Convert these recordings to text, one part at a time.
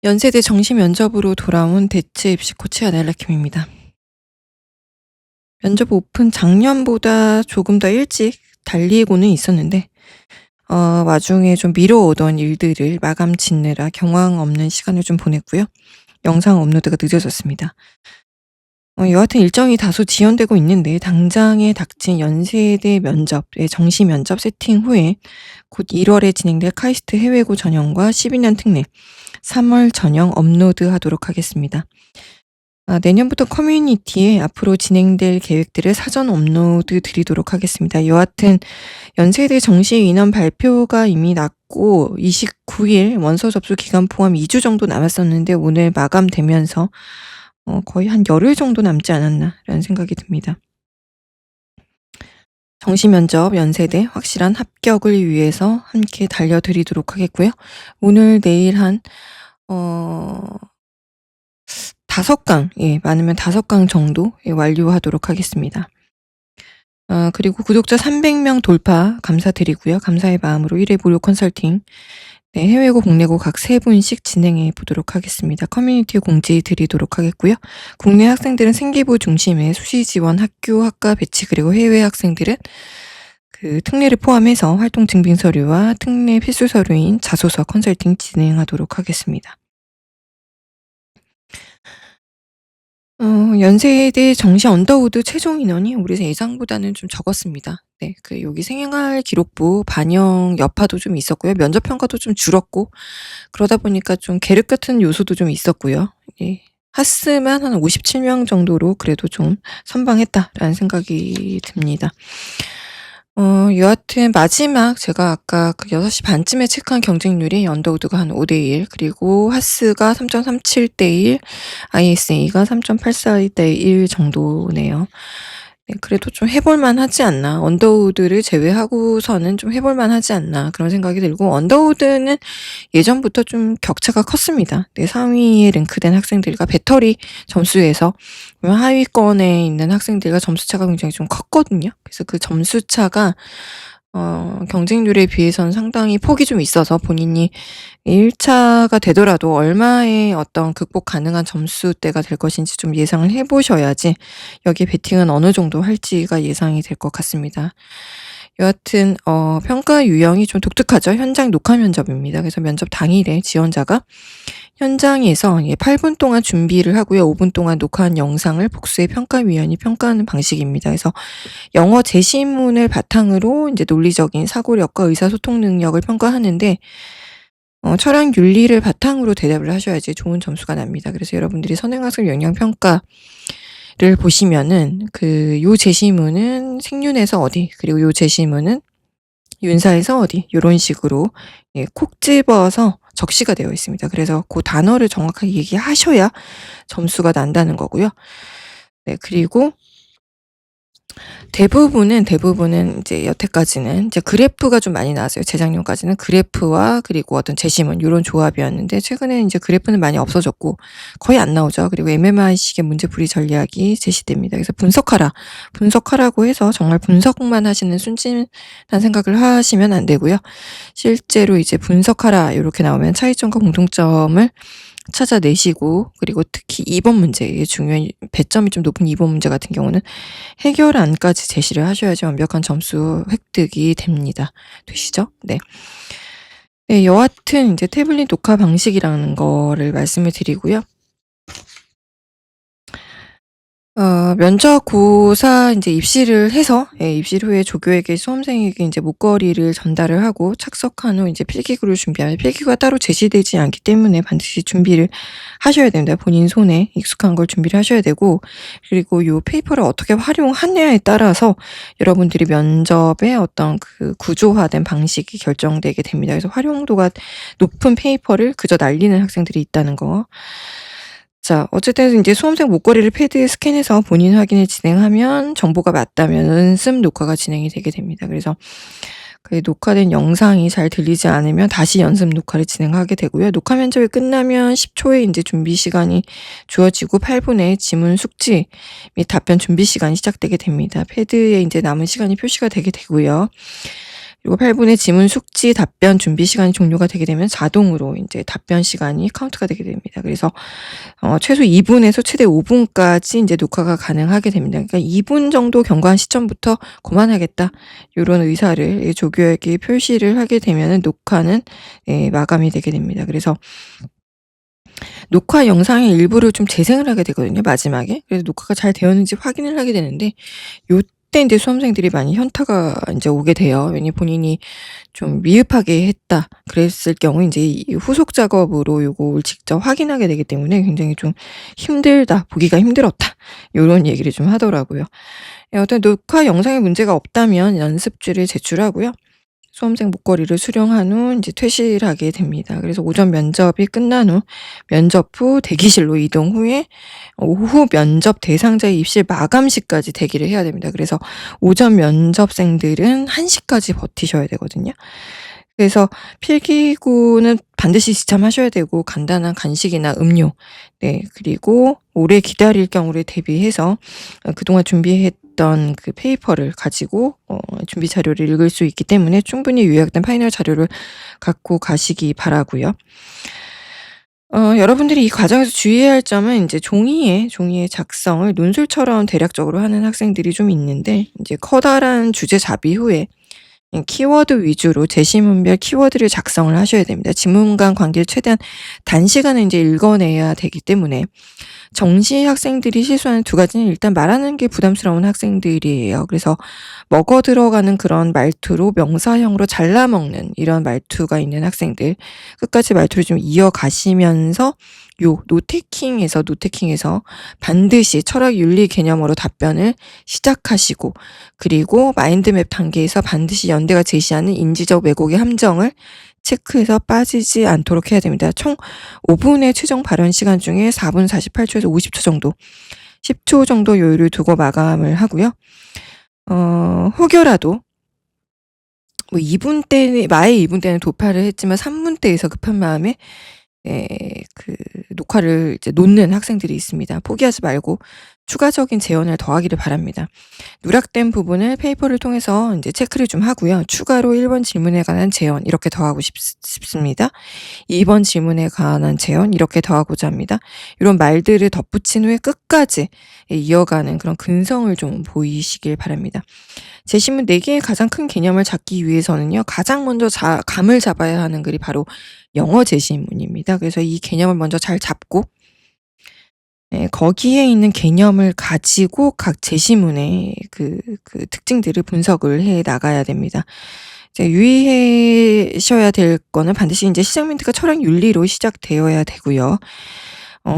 연세대 정시 면접으로 돌아온 대체 입시 코치 아델라 킴입니다. 면접 오픈 작년보다 조금 더 일찍 달리고는 있었는데 와중에 좀 미뤄오던 일들을 마감 짓느라 경황 없는 시간을 좀 보냈고요. 영상 업로드가 늦어졌습니다. 여하튼 일정이 다소 지연되고 있는데 당장에 닥친 연세대 면접의 정시 면접 세팅 후에 곧 1월에 진행될 카이스트 해외고 전형과 12년 특례 3월 전형 업로드하도록 하겠습니다. 내년부터 커뮤니티에 앞으로 진행될 계획들을 사전 업로드 드리도록 하겠습니다. 여하튼 연세대 정시 인원 발표가 이미 났고 29일 원서 접수 기간 포함 2주 정도 남았었는데 오늘 마감되면서 거의 한 열흘 정도 남지 않았나라는 생각이 듭니다. 정시 면접 연세대 확실한 합격을 위해서 함께 달려드리도록 하겠고요. 오늘 내일 한 5강, 많으면 5강 정도 완료하도록 하겠습니다. 그리고 구독자 300명 돌파 감사드리고요. 감사의 마음으로 1회 무료 컨설팅 해외고 국내고 각 3분씩 진행해 보도록 하겠습니다. 커뮤니티에 공지 드리도록 하겠고요. 국내 학생들은 생기부 중심의 수시 지원 학교 학과 배치, 그리고 해외 학생들은 그 특례를 포함해서 활동 증빙 서류와 특례 필수 서류인 자소서 컨설팅 진행하도록 하겠습니다. 연세대 정시 언더우드 최종 인원이 우리 예상보다는 좀 적었습니다. 네, 여기 생활 기록부 반영 여파도 좀 있었고요. 면접 평가도 좀 줄었고, 그러다 보니까 좀 계륵 같은 요소도 좀 있었고요. 하스만 한 57명 정도로 그래도 좀 선방했다라는 생각이 듭니다. 여하튼 마지막 제가 아까 6시 반쯤에 체크한 경쟁률이 언더우드가 한 5대1, 그리고 하스가 3.37대1, ISA가 3.84대1 정도네요. 네, 그래도 좀 해볼만 하지 않나. 언더우드를 제외하고서는 좀 해볼만 하지 않나. 그런 생각이 들고, 언더우드는 예전부터 좀 격차가 컸습니다. 네, 상위에 랭크된 학생들과 배터리 점수에서 하위권에 있는 학생들과 점수차가 굉장히 좀 컸거든요. 그래서 그 점수차가 경쟁률에 비해서는 상당히 폭이 좀 있어서 본인이 1차가 되더라도 얼마의 어떤 극복 가능한 점수대가 될 것인지 좀 예상을 해보셔야지 여기에 베팅은 어느 정도 할지가 예상이 될 것 같습니다. 여하튼 평가 유형이 좀 독특하죠. 현장 녹화 면접입니다. 그래서 면접 당일에 지원자가 현장에서 8분 동안 준비를 하고요. 5분 동안 녹화한 영상을 복수의 평가위원이 평가하는 방식입니다. 그래서 영어 제시문을 바탕으로 이제 논리적인 사고력과 의사소통 능력을 평가하는데 철학 윤리를 바탕으로 대답을 하셔야지 좋은 점수가 납니다. 그래서 여러분들이 선행학습 영향평가를 보시면은 요 제시문은 생윤에서 어디, 그리고 요 제시문은 윤사에서 어디, 요런 식으로 콕 집어서 적시가 되어 있습니다. 그래서 그 단어를 정확하게 얘기하셔야 점수가 난다는 거고요. 네, 그리고 대부분은 이제 여태까지는 이제 그래프가 좀 많이 나왔어요. 재작년까지는 그래프와 그리고 어떤 제시문 요런 조합이었는데 최근에 이제 그래프는 많이 없어졌고 거의 안 나오죠. 그리고 MMI식의 문제풀이 전략이 제시됩니다. 그래서 분석하라고 해서 정말 분석만 하시는 순진한 생각을 하시면 안 되고요. 실제로 이제 분석하라 이렇게 나오면 차이점과 공통점을 찾아내시고, 그리고 특히 2번 문제, 중요한 배점이 좀 높은 2번 문제 같은 경우는 해결안까지 제시를 하셔야지 완벽한 점수 획득이 됩니다. 되시죠? 네. 네, 여하튼 이제 태블릿 녹화 방식이라는 거를 말씀을 드리고요. 면접고사 이제 입시를 해서 입시 후에 조교에게 수험생에게 이제 목걸이를 전달을 하고 착석한 후 이제 필기구를 준비하면 필기구가 따로 제시되지 않기 때문에 반드시 준비를 하셔야 됩니다. 본인 손에 익숙한 걸 준비를 하셔야 되고, 그리고 요 페이퍼를 어떻게 활용하느냐에 따라서 여러분들이 면접의 어떤 그 구조화된 방식이 결정되게 됩니다. 그래서 활용도가 높은 페이퍼를 그저 날리는 학생들이 있다는 거. 자, 어쨌든 이제 수험생 목걸이를 패드에 스캔해서 본인 확인을 진행하면 정보가 맞다면 연습 녹화가 진행이 되게 됩니다. 그래서 그 녹화된 영상이 잘 들리지 않으면 다시 연습 녹화를 진행하게 되고요. 녹화 면접이 끝나면 10초의 이제 준비 시간이 주어지고 8분의 지문 숙지 및 답변 준비 시간이 시작되게 됩니다. 패드에 이제 남은 시간이 표시가 되게 되고요. 그리고 8분의 지문 숙지 답변 준비 시간이 종료가 되게 되면 자동으로 이제 답변 시간이 카운트가 되게 됩니다. 그래서 최소 2분에서 최대 5분까지 이제 녹화가 가능하게 됩니다. 그러니까 2분 정도 경과한 시점부터 그만하겠다. 요런 의사를 조교에게 표시를 하게 되면은 녹화는 마감이 되게 됩니다. 그래서 녹화 영상의 일부를 좀 재생을 하게 되거든요, 마지막에. 그래서 녹화가 잘 되었는지 확인을 하게 되는데 요때 인제 수험생들이 많이 현타가 인제 오게 돼요. 왜냐면 본인이 좀 미흡하게 했다 그랬을 경우 인제 이 후속 작업으로 요걸 직접 확인하게 되기 때문에 굉장히 좀 힘들다, 보기가 힘들었다 요런 얘기를 좀 하더라고요. 어떤 녹화 영상에 문제가 없다면 연습지를 제출하고요. 수험생 목걸이를 수령한 후 인제 퇴실을 하게 됩니다. 그래서 오전 면접이 끝난 후 면접 후 대기실로 이동 후에 오후 면접 대상자의 입실 마감시까지 대기를 해야 됩니다. 그래서 오전 면접생들은 1시까지 버티셔야 되거든요. 그래서 필기구는 반드시 지참하셔야 되고 간단한 간식이나 음료 그리고 오래 기다릴 경우를 대비해서 그동안 준비했던 그 페이퍼를 가지고 준비 자료를 읽을 수 있기 때문에 충분히 요약된 파이널 자료를 갖고 가시기 바라고요. 여러분들이 이 과정에서 주의해야 할 점은 인제 종이의 작성을 논술처럼 대략적으로 하는 학생들이 좀 있는데 인제 커다란 주제 잡이 후에 키워드 위주로 제시문별 키워드를 작성을 하셔야 됩니다. 지문 간 관계를 최대한 단시간에 인제 읽어내야 되기 때문에 정시 학생들이 실수하는 두 가지는 일단 말하는 게 부담스러운 학생들이에요. 그래서 먹어 들어가는 그런 말투로 명사형으로 잘라 먹는 이런 말투가 있는 학생들, 끝까지 말투를 좀 이어가시면서 요 노테킹에서 반드시 철학 윤리 개념으로 답변을 시작하시고, 그리고 마인드맵 단계에서 반드시 연대가 제시하는 인지적 왜곡의 함정을 체크해서 빠지지 않도록 해야 됩니다. 총 5분의 최종 발언 시간 중에 4분 48초에서 50초 정도, 10초 정도 여유를 두고 마감을 하고요. 혹여라도 뭐 2분 때는 도파를 했지만 3분 때에서 급한 마음에 그 녹화를 이제 놓는 학생들이 있습니다. 포기하지 말고 추가적인 재원을 더하기를 바랍니다. 누락된 부분을 페이퍼를 통해서 이제 체크를 좀 하고요. 추가로 1번 질문에 관한 재원 이렇게 더하고 싶습니다. 2번 질문에 관한 재원 이렇게 더하고자 합니다. 이런 말들을 덧붙인 후에 끝까지 이어가는 그런 근성을 좀 보이시길 바랍니다. 제시문 4개의 가장 큰 개념을 잡기 위해서는요, 가장 먼저 감을 잡아야 하는 글이 바로 영어 제시문입니다. 그래서 이 개념을 먼저 잘 잡고 거기에 있는 개념을 가지고 각 제시문의 그 특징들을 분석을 해 나가야 됩니다. 이제 유의하셔야 될 거는 반드시 인제 시작 멘트가 철학 윤리로 시작되어야 되고요.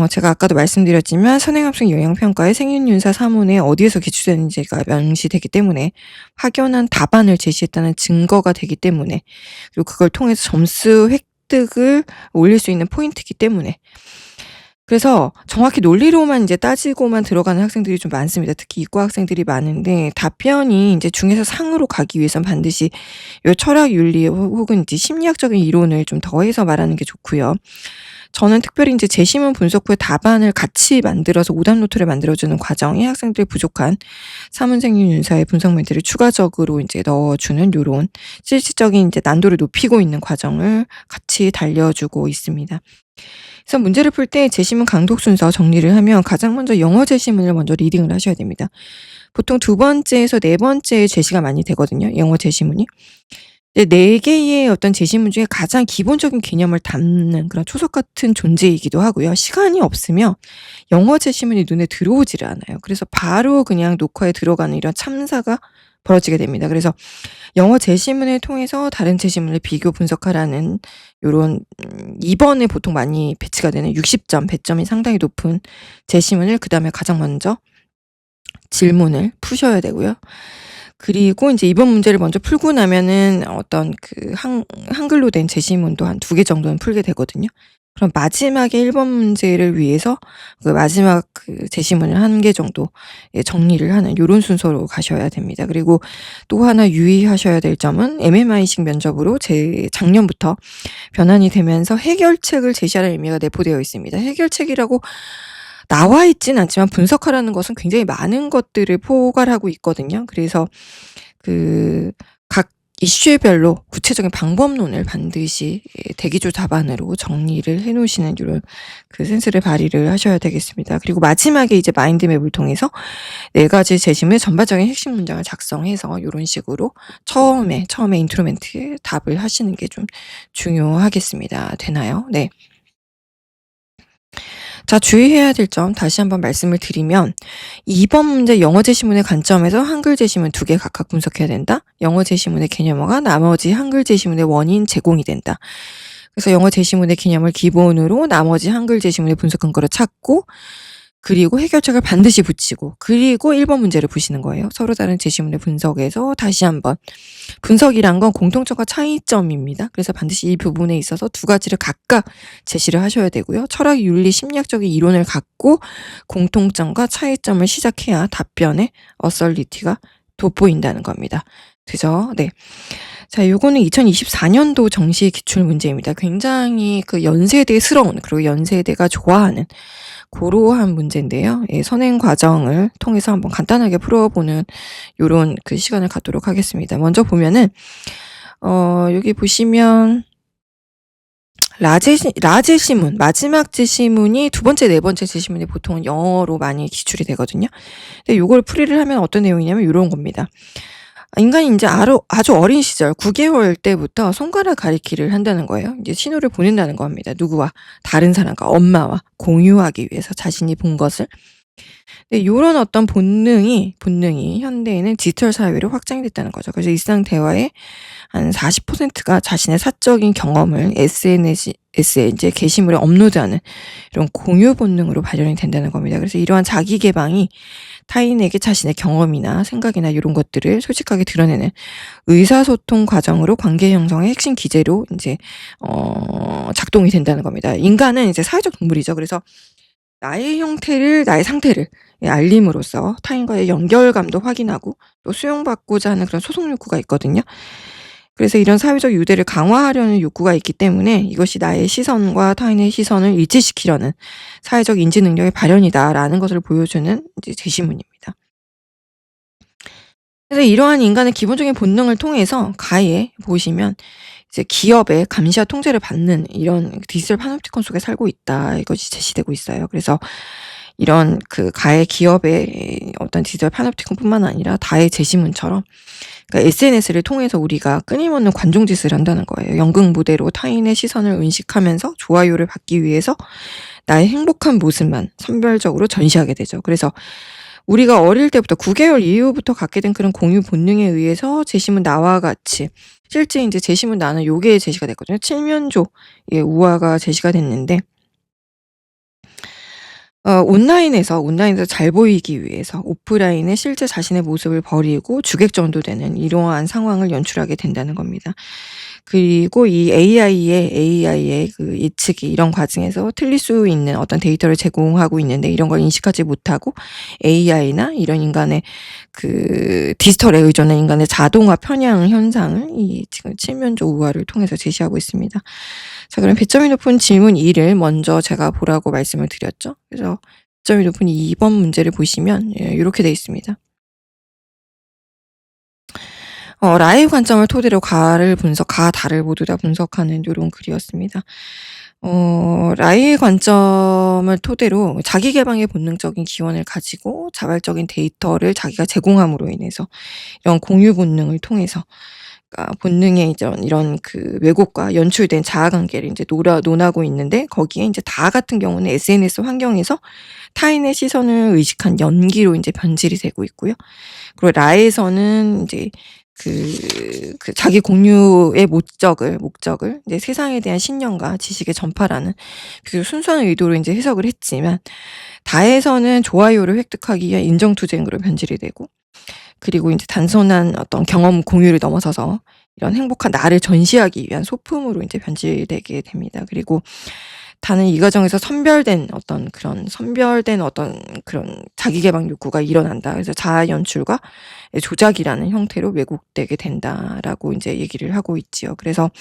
제가 아까도 말씀드렸지만 선행학습 영향평가의 생윤윤사 3원에 어디에서 기출되는지가 명시되기 때문에 확연한 답안을 제시했다는 증거가 되기 때문에, 그리고 그걸 통해서 점수 획득을 올릴 수 있는 포인트이기 때문에, 그래서 정확히 논리로만 이제 따지고만 들어가는 학생들이 좀 많습니다. 특히 이과 학생들이 많은데 답변이 이제 중에서 상으로 가기 위해선 반드시 요 철학 윤리 혹은 이제 심리학적인 이론을 좀 더해서 말하는 게 좋고요. 저는 특별히 이제 제시문 분석 후에 답안을 같이 만들어서 오답 노트를 만들어주는 과정에 학생들이 부족한 사문생윤 윤사의 분석 멘트를 추가적으로 이제 넣어주는 요런 실질적인 이제 난도를 높이고 있는 과정을 같이 달려주고 있습니다. 그래서 문제를 풀 때 제시문 강독 순서 정리를 하면 가장 먼저 영어 제시문을 먼저 리딩을 하셔야 됩니다. 보통 2번째에서 4번째에 제시가 많이 되거든요, 영어 제시문이. 4개의 어떤 제시문 중에 가장 기본적인 개념을 담는 그런 초석 같은 존재이기도 하고요. 시간이 없으면 영어 제시문이 눈에 들어오지를 않아요. 그래서 바로 그냥 녹화에 들어가는 이런 참사가 벌어지게 됩니다. 그래서 영어 제시문을 통해서 다른 제시문을 비교 분석하라는 요런 2번에 보통 많이 배치가 되는 60점 배점이 상당히 높은 제시문을 그다음에 가장 먼저 질문을 푸셔야 되고요. 그리고 인제 이번 문제를 먼저 풀고 나면은 어떤 그 한글로 된 제시문도 한 2개 정도는 풀게 되거든요. 그럼 마지막에 1번 문제를 위해서 그 마지막 그 제시문을 1개 정도 정리를 하는 요런 순서로 가셔야 됩니다. 그리고 또 하나 유의하셔야 될 점은 MMI식 면접으로 작년부터 변환이 되면서 해결책을 제시하라는 의미가 내포되어 있습니다. 해결책이라고 나와 있진 않지만 분석하라는 것은 굉장히 많은 것들을 포괄하고 있거든요. 그래서 각 이슈별로 구체적인 방법론을 반드시 대기조 답안으로 정리를 해 놓으시는 요런 그 센스를 발휘를 하셔야 되겠습니다. 그리고 마지막에 이제 마인드맵을 통해서 4가지 재심의 전반적인 핵심 문장을 작성해서 요런 식으로 처음에 인트로멘트에 답을 하시는 게 좀 중요하겠습니다. 되나요? 네. 자, 주의해야 될 점 다시 한번 말씀을 드리면 2번 문제 영어 제시문의 관점에서 한글 제시문 2개 각각 분석해야 된다. 영어 제시문의 개념어가 나머지 한글 제시문의 원인 제공이 된다. 그래서 영어 제시문의 개념을 기본으로 나머지 한글 제시문의 분석 근거를 찾고 그리고 해결책을 반드시 붙이고 그리고 1번 문제를 보시는 거예요. 서로 다른 제시문의 분석에서 다시 한번 분석이란 건 공통점과 차이점입니다. 그래서 반드시 이 부분에 있어서 2가지를 각각 제시를 하셔야 되고요. 철학, 윤리, 심리학적인 이론을 갖고 공통점과 차이점을 시작해야 답변에 어설리티가 돋보인다는 겁니다. 그죠? 네. 자, 요거는 2024년도 정시 기출 문제입니다. 굉장히 그 연세대스러운 그리고 연세대가 좋아하는 고러한 문제인데요. 예, 선행 과정을 통해서 한번 간단하게 풀어보는 요런 그 시간을 갖도록 하겠습니다. 먼저 보면은 여기 보시면 라제시문 마지막 제시문이 2번째, 4번째 제시문이 보통은 영어로 많이 기출이 되거든요. 근데 요걸 풀이를 하면 어떤 내용이냐면 요런 겁니다. 인간이 인제 아주 어린 시절 9개월 때부터 손가락 가리키를 한다는 거예요. 이제 신호를 보낸다는 겁니다. 누구와? 다른 사람과 엄마와 공유하기 위해서 자신이 본 것을. 네, 요런 어떤 본능이 현대에는 디지털 사회로 확장이 됐다는 거죠. 그래서 일상 대화의 한 40%가 자신의 사적인 경험을 SNS에 이제 게시물에 업로드하는 이런 공유 본능으로 발현이 된다는 겁니다. 그래서 이러한 자기 개방이 타인에게 자신의 경험이나 생각이나 요런 것들을 솔직하게 드러내는 의사소통 과정으로 관계 형성의 핵심 기제로 인제 작동이 된다는 겁니다. 인간은 이제 사회적 동물이죠. 그래서 나의 상태를 알림으로써 타인과의 연결감도 확인하고 또 수용받고자 하는 그런 소속 욕구가 있거든요. 그래서 이런 사회적 유대를 강화하려는 욕구가 있기 때문에 이것이 나의 시선과 타인의 시선을 일치시키려는 사회적 인지 능력의 발현이다라는 것을 보여주는 이제 제시문입니다. 그래서 이러한 인간의 기본적인 본능을 통해서 가에 보시면 이제 기업의 감시와 통제를 받는 이런 디지털 파놉티콘 속에 살고 있다. 이것이 제시되고 있어요. 그래서 이런 그 가해 기업의 어떤 디지털 파놉티콘뿐만 아니라 다의 제시문처럼 그러니까 SNS를 통해서 우리가 끊임없는 관종짓을 한다는 거예요. 연극 무대로 타인의 시선을 의식하면서 좋아요를 받기 위해서 나의 행복한 모습만 선별적으로 전시하게 되죠. 그래서 우리가 어릴 때부터 9개월 이후부터 갖게 된 그런 공유 본능에 의해서 제시문 나와 같이 실제 인제 제시문 나는 요게 제시가 됐거든요. 칠면조 우화가 제시가 됐는데 온라인에서 잘 보이기 위해서 오프라인에 실제 자신의 모습을 버리고 주객전도 되는 이러한 상황을 연출하게 된다는 겁니다. 그리고 이 AI의 그 예측이 이런 과정에서 틀릴 수 있는 어떤 데이터를 제공하고 있는데 이런 걸 인식하지 못하고 AI나 이런 인간의 그 디지털에 의존한 인간의 자동화 편향 현상을 이 지금 칠면조 우화를 통해서 제시하고 있습니다. 자, 그럼 배점이 높은 질문 2를 먼저 제가 보라고 말씀을 드렸죠. 그래서 배점이 높은 2번 문제를 보시면 요렇게 돼 있습니다. 라의 관점을 토대로 가를 다를 모두 다 분석하는 요런 글이었습니다. 라의 관점을 토대로 자기 개방의 본능적인 기원을 가지고 자발적인 데이터를 자기가 제공함으로 인해서 이런 공유 본능을 통해서 그러니까 본능의 이런 그 왜곡과 연출된 자아 관계를 인제 논하고 있는데 거기에 인제 다 같은 경우는 SNS 환경에서 타인의 시선을 의식한 연기로 인제 변질이 되고 있고요. 그리고 라에서는 인제 그 자기 공유의 목적을 이제 세상에 대한 신념과 지식의 전파라는 그 순수한 의도로 인제 해석을 했지만 다에서는 좋아요를 획득하기 위한 인정 투쟁으로 변질이 되고 그리고 인제 단순한 어떤 경험 공유를 넘어서서 이런 행복한 나를 전시하기 위한 소품으로 인제 변질되게 됩니다. 그리고 다는 이 과정에서 선별된 어떤 그런 자기 개방 욕구가 일어난다. 그래서 자아 연출과 조작이라는 형태로 왜곡되게 된다라고 이제 얘기를 하고 있지요. 그래서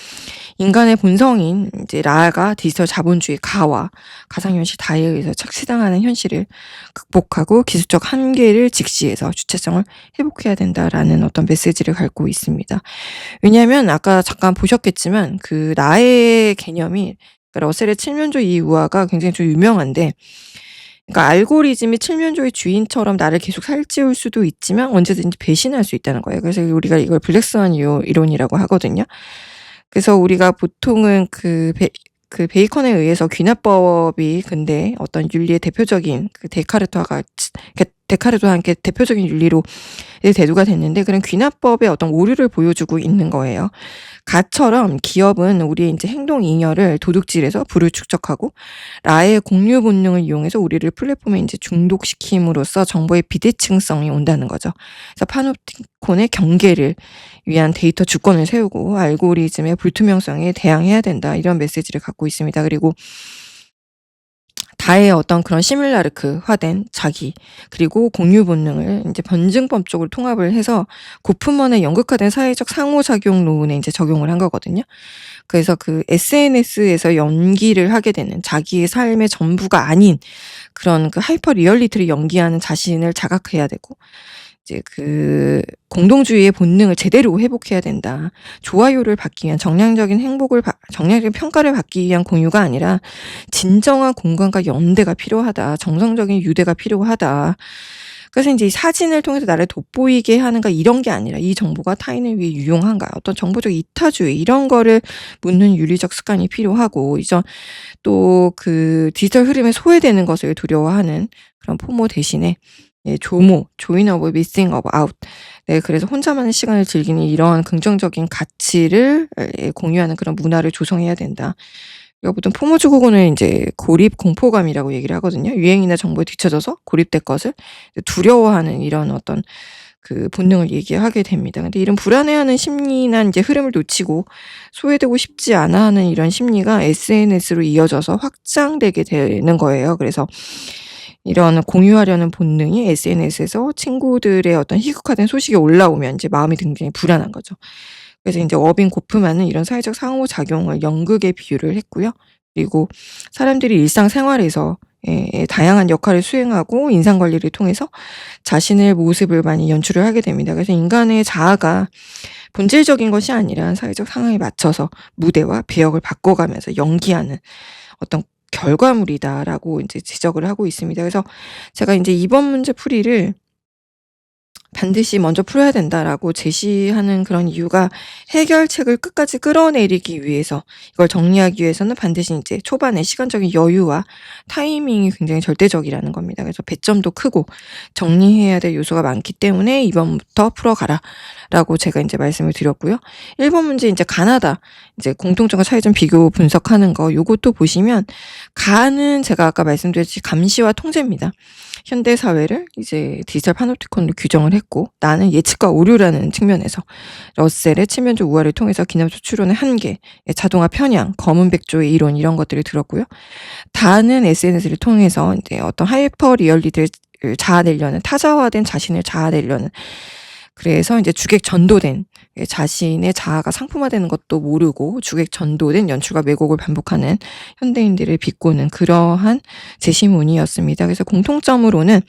인간의 본성인 이제 라가 디지털 자본주의 가와 가상현실 다에 의해서 착취당하는 현실을 극복하고 기술적 한계를 직시해서 주체성을 회복해야 된다라는 어떤 메시지를 갖고 있습니다. 왜냐하면 아까 잠깐 보셨겠지만 그 나의 개념이 러셀의 칠면조 이유화가 굉장히 좀 유명한데, 그러니까 알고리즘이 칠면조의 주인처럼 나를 계속 살찌울 수도 있지만 언제든지 배신할 수 있다는 거예요. 그래서 우리가 이걸 블랙스완 이론이라고 하거든요. 그래서 우리가 보통은 그 베이컨에 의해서 귀납법이 근데 어떤 윤리의 대표적인 그 데카르트와 함께 대표적인 윤리로 대두가 됐는데, 그런 귀납법의 어떤 오류를 보여주고 있는 거예요. 가처럼 기업은 우리의 이제 행동 잉여를 도둑질해서 부를 축적하고 라의 공유 본능을 이용해서 우리를 플랫폼에 이제 중독시킴으로써 정보의 비대칭성이 온다는 거죠. 그래서 파노티콘의 경계를 위한 데이터 주권을 세우고 알고리즘의 불투명성에 대항해야 된다, 이런 메시지를 갖고 있습니다. 그리고 다의 어떤 그런 시뮬라르크화된 자기, 그리고 공유 본능을 이제 변증법적으로 통합을 해서 고프먼의 연극화된 사회적 상호작용론에 이제 적용을 한 거거든요. 그래서 그 SNS에서 연기를 하게 되는 자기의 삶의 전부가 아닌 그런 그 하이퍼 리얼리티를 연기하는 자신을 자각해야 되고, 이제 그 공동주의의 본능을 제대로 회복해야 된다. 좋아요를 받기 위한 정량적인 평가를 받기 위한 공유가 아니라 진정한 공감과 연대가 필요하다. 정성적인 유대가 필요하다. 그래서 이제 이 사진을 통해서 나를 돋보이게 하는가, 이런 게 아니라 이 정보가 타인을 위해 유용한가, 어떤 정보적 이타주의, 이런 거를 묻는 윤리적 습관이 필요하고, 이전 또 그 디지털 흐름에 소외되는 것을 두려워하는 그런 포모 대신에 조모, join of missing of out. 네, 그래서 혼자만의 시간을 즐기는 이러한 긍정적인 가치를 공유하는 그런 문화를 조성해야 된다. 이거 보통 포모 증후군을 이제 고립 공포감이라고 얘기를 하거든요. 유행이나 정보에 뒤처져서 고립될 것을 두려워하는 이런 어떤 그 본능을 얘기하게 됩니다. 근데 이런 불안해하는 심리나 이제 흐름을 놓치고 소외되고 싶지 않아 하는 이런 심리가 SNS로 이어져서 확장되게 되는 거예요. 그래서 이런 공유하려는 본능이 SNS에서 친구들의 어떤 희극화된 소식이 올라오면 이제 마음이 굉장히 불안한 거죠. 그래서 이제 어빈 고프만은 이런 사회적 상호작용을 연극에 비유를 했고요. 그리고 사람들이 일상생활에서 다양한 역할을 수행하고 인상관리를 통해서 자신의 모습을 많이 연출을 하게 됩니다. 그래서 인간의 자아가 본질적인 것이 아니라 사회적 상황에 맞춰서 무대와 배역을 바꿔가면서 연기하는 어떤 결과물이다라고 이제 지적을 하고 있습니다. 그래서 제가 이제 이번 문제 풀이를 반드시 먼저 풀어야 된다라고 제시하는 그런 이유가, 해결책을 끝까지 끌어내리기 위해서, 이걸 정리하기 위해서는 반드시 이제 초반에 시간적인 여유와 타이밍이 굉장히 절대적이라는 겁니다. 그래서 배점도 크고 정리해야 될 요소가 많기 때문에 2번부터 풀어가라라고 제가 이제 말씀을 드렸고요. 1번 문제 이제 가나다 이제 공통점과 차이점 비교 분석하는 거, 요것도 보시면 가는 제가 아까 말씀드렸듯이 감시와 통제입니다. 현대 사회를 이제 디지털 파노티콘으로 규정을 했고, 나는 예측과 오류라는 측면에서 러셀의 칠면조 우화를 통해서 기념조 추론의 한계, 자동화 편향, 검은 백조의 이론, 이런 것들을 들었고요. 다는 SNS를 통해서 이제 어떤 하이퍼 리얼리티를 자아내려는, 타자화된 자신을 자아내려는, 그래서 이제 주객 전도된 자신의 자아가 상품화되는 것도 모르고 주객 전도된 연출과 왜곡을 반복하는 현대인들을 비꼬는 그러한 제시문이었습니다. 그래서 공통점으로는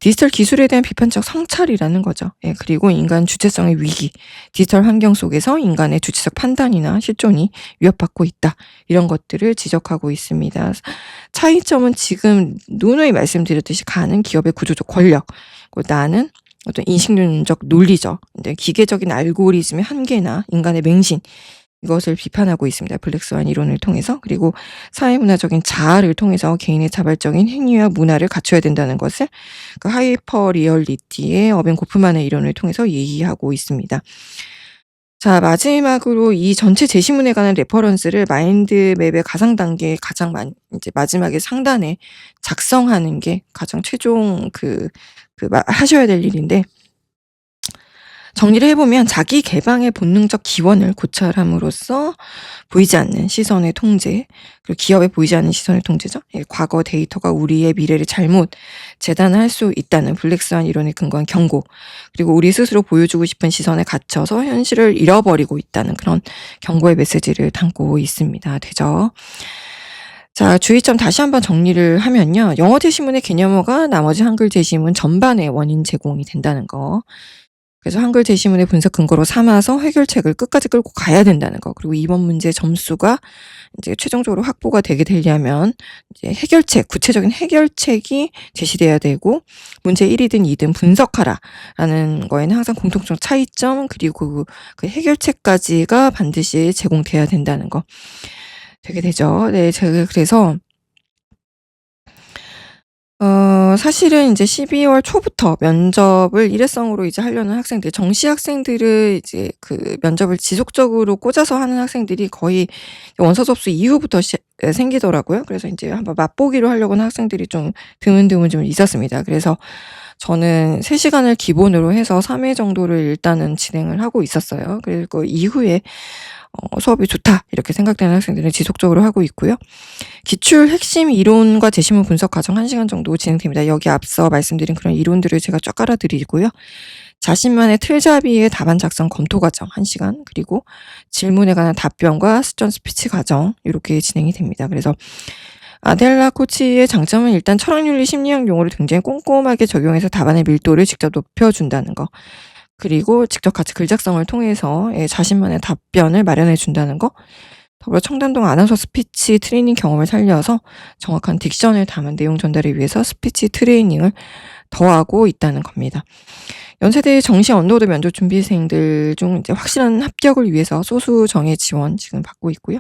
디지털 기술에 대한 비판적 성찰이라는 거죠. 그리고 인간 주체성의 위기, 디지털 환경 속에서 인간의 주체적 판단이나 실존이 위협받고 있다, 이런 것들을 지적하고 있습니다. 차이점은 지금 누누이 말씀드렸듯이 가는 기업의 구조적 권력, 나는 어떤 인식론적 논리죠. 기계적인 알고리즘의 한계나 인간의 맹신, 이것을 비판하고 있습니다. 블랙스완 이론을 통해서. 그리고 사회문화적인 자아를 통해서 개인의 자발적인 행위와 문화를 갖춰야 된다는 것을 그 하이퍼 리얼리티의 어벤 고프만의 이론을 통해서 얘기하고 있습니다. 자, 마지막으로 이 전체 제시문에 관한 레퍼런스를 마인드맵의 가상 단계에 가장 이제 마지막에 상단에 작성하는 게 가장 최종 하셔야 될 일인데, 정리를 해보면 자기 개방의 본능적 기원을 고찰함으로써 보이지 않는 시선의 통제, 그리고 기업에 보이지 않는 시선의 통제죠. 과거 데이터가 우리의 미래를 잘못 재단할 수 있다는 블랙스완 이론에 근거한 경고, 그리고 우리 스스로 보여주고 싶은 시선에 갇혀서 현실을 잃어버리고 있다는 그런 경고의 메시지를 담고 있습니다. 되죠? 자, 주의점 다시 한번 정리를 하면요. 영어 제시문의 개념어가 나머지 한글 제시문 전반의 원인 제공이 된다는 거. 그래서 한글 제시문의 분석 근거로 삼아서 해결책을 끝까지 끌고 가야 된다는 거. 그리고 이번 문제 점수가 이제 최종적으로 확보가 되게 되려면 이제 구체적인 해결책이 제시돼야 되고, 문제 1이든 2든 분석하라라는 거에는 항상 공통적 차이점, 그리고 그 해결책까지가 반드시 제공돼야 된다는 거. 되게 되죠. 네, 제가 그래서 사실은 이제 12월 초부터 면접을 일회성으로 이제 하려는 학생들, 정시 학생들을 이제 그 면접을 지속적으로 꽂아서 하는 학생들이 거의 원서 접수 이후부터 생기더라고요. 그래서 이제 한번 맛보기로 하려고 하는 학생들이 좀 드문드문 좀 있었습니다. 그래서 저는 3시간을 기본으로 해서 3회 정도를 일단은 진행을 하고 있었어요. 그리고 이후에 수업이 좋다 이렇게 생각되는 학생들은 지속적으로 하고 있고요. 기출 핵심 이론과 제시문 분석 과정 1시간 정도 진행됩니다. 여기 앞서 말씀드린 그런 이론들을 제가 쫙 깔아드리고요. 자신만의 틀잡이의 답안 작성 검토 과정 1시간, 그리고 질문에 관한 답변과 스전 스피치 과정 이렇게 진행이 됩니다. 그래서 아델라 코치의 장점은 일단 철학윤리 심리학 용어를 굉장히 꼼꼼하게 적용해서 답안의 밀도를 직접 높여준다는 거. 그리고 직접 같이 글 작성을 통해서 자신만의 답변을 마련해 준다는 거. 더불어 청담동 아나운서 스피치 트레이닝 경험을 살려서 정확한 딕션을 담은 내용 전달을 위해서 스피치 트레이닝을 더하고 있다는 겁니다. 연세대 정시 언더우드 면접 준비생들 중 이제 확실한 합격을 위해서 소수 정예 지원 지금 받고 있고요.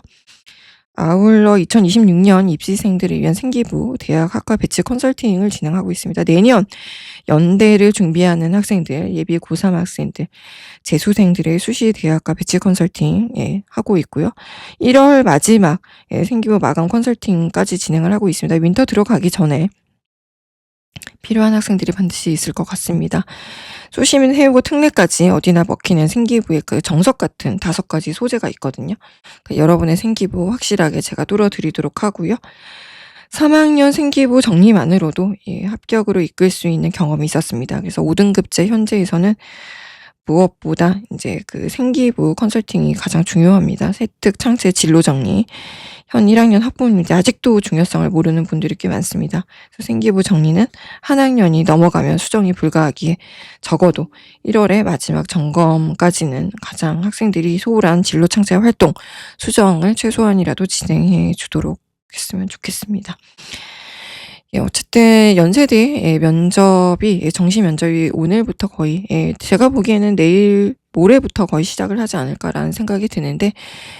아울러 2026년 입시생들을 위한 생기부 대학 학과 배치 컨설팅을 진행하고 있습니다. 내년 연대를 준비하는 학생들, 예비 고3 학생들, 재수생들의 수시 대학과 배치 컨설팅 하고 있고요. 1월 마지막 생기부 마감 컨설팅까지 진행을 하고 있습니다. 윈터 들어가기 전에 필요한 학생들이 반드시 있을 것 같습니다. 소시민 해오고 특례까지 어디나 먹히는 생기부의 그 정석 같은 5가지 소재가 있거든요. 여러분의 생기부 확실하게 제가 뚫어드리도록 하고요. 3학년 생기부 정리만으로도 합격으로 이끌 수 있는 경험이 있었습니다. 그래서 5등급제 현재에서는 무엇보다 이제 그 생기부 컨설팅이 가장 중요합니다. 세특 창체 진로 정리. 현 1학년 학부모님들 아직도 중요성을 모르는 분들이 꽤 많습니다. 그래서 생기부 정리는 한 학년이 넘어가면 수정이 불가하기에 적어도 1월에 마지막 점검까지는 가장 학생들이 소홀한 진로 창체 활동, 수정을 최소한이라도 진행해 주도록 했으면 좋겠습니다. 어쨌든 연세대 면접이 정시 면접이 오늘부터 거의 제가 보기에는 내일 모레부터 거의 시작을 하지 않을까라는 생각이 드는데,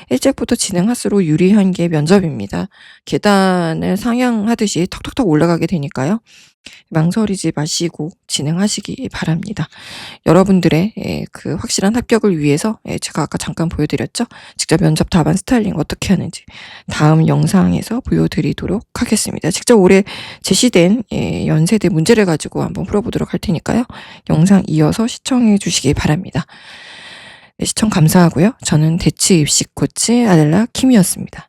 일찍부터 진행할수록 유리한 게 면접입니다. 계단을 상향하듯이 턱턱턱 올라가게 되니까요. 망설이지 마시고 진행하시기 바랍니다. 여러분들의 그 확실한 합격을 위해서 제가 아까 잠깐 보여드렸죠? 직접 면접 답안 스타일링 어떻게 하는지 다음 영상에서 보여드리도록 하겠습니다. 직접 올해 제시된 연세대 문제를 가지고 한번 풀어보도록 할 테니까요. 영상 이어서 시청해 주시기 바랍니다. 시청 감사하고요. 저는 대치 입시 코치 아델라 킴이었습니다.